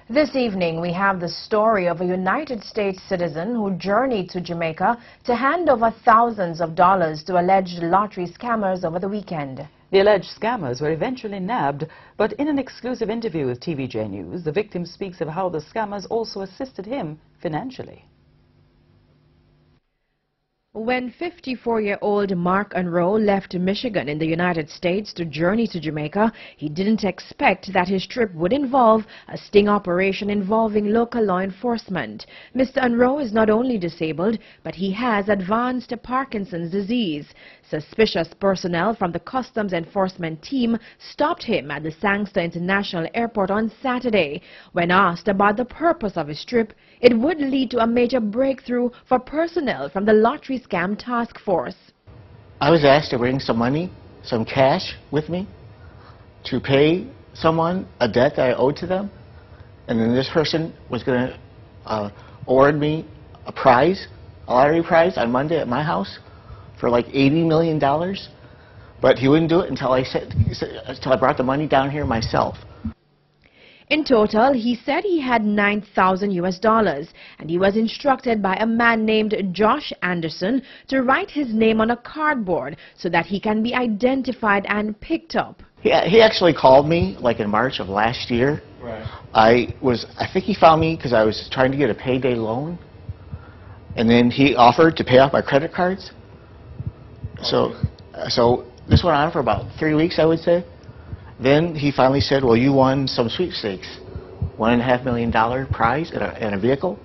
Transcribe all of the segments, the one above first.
This evening, we have the story of a United States citizen who journeyed to Jamaica to hand over thousands of dollars to alleged lottery scammers over the weekend. The alleged scammers were eventually nabbed, but in an exclusive interview with TVJ News, the victim speaks of how the scammers also assisted him financially. When 54-year-old Mark Unroe left Michigan in the United States to journey to Jamaica, he didn't expect that his trip would involve a sting operation involving local law enforcement. Mr. Unroe is not only disabled, but he has advanced Parkinson's disease. Suspicious personnel from the Customs Enforcement team stopped him at the Sangster International Airport on Saturday. When asked about the purpose of his trip, it would lead to a major breakthrough for personnel from the lottery scam task force. I was asked to bring some money, some cash with me to pay someone a debt that I owed to them, and then this person was going to award me a prize, a lottery prize on Monday at my house for like $80 million, but he wouldn't do it until I brought the money down here myself. In total, he said he had $9,000 and he was instructed by a man named Josh Anderson to write his name on a cardboard so that he can be identified and picked up. He actually called me like in March of last year. Right. I think he found me because I was trying to get a payday loan, and then he offered to pay off my credit cards. So this went on for about 3 weeks, I would say. Then he finally said, well, you won some sweepstakes, $1.5 million prize and a vehicle.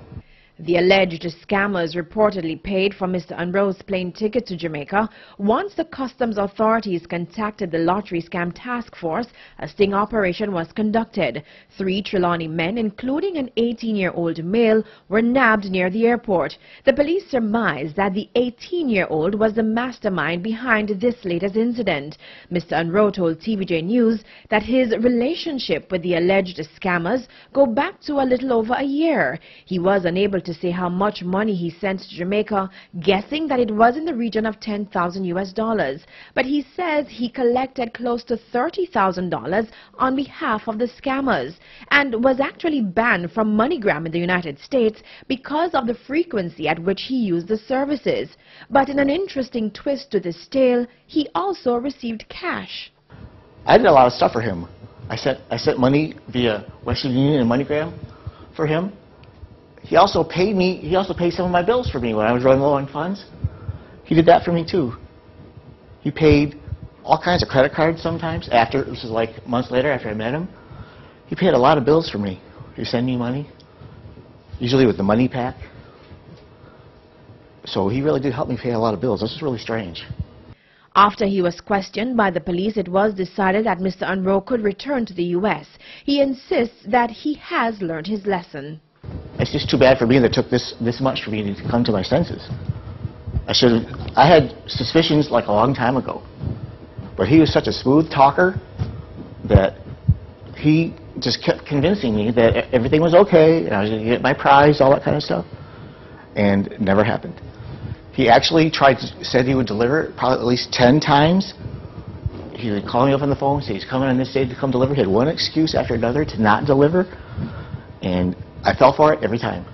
The alleged scammers reportedly paid for Mr. Unroe's plane ticket to Jamaica. Once the customs authorities contacted the lottery scam task force, a sting operation was conducted. 3 Trelawney men, including an 18-year-old male, were nabbed near the airport. The police surmised that the 18-year-old was the mastermind behind this latest incident. Mr. Unroe told TVJ News that his relationship with the alleged scammers go back to a little over a year. He was unable to say how much money he sent to Jamaica, guessing that it was in the region of $10,000. But he says he collected close to $30,000 on behalf of the scammers and was actually banned from MoneyGram in the United States because of the frequency at which he used the services. But in an interesting twist to this tale, he also received cash. I did a lot of stuff for him. I sent money via Western Union and MoneyGram for him. He also paid me. He also paid some of my bills for me when I was running low on funds. He did that for me too. He paid all kinds of credit cards sometimes. This was like months later after I met him. He paid a lot of bills for me. He sent me money, usually with the money pack. So he really did help me pay a lot of bills. This is really strange. After he was questioned by the police, it was decided that Mr. Unroe could return to the U.S. He insists that he has learned his lesson. It's just too bad for me that it took this much for me to come to my senses. I had suspicions like a long time ago, but he was such a smooth talker that he just kept convincing me that everything was okay and I was going to get my prize, all that kind of stuff, and it never happened. He actually said he would deliver it probably at least 10 times. He would call me up on the phone, say he's coming on this day to come deliver. He had one excuse after another to not deliver, and I fell for it every time.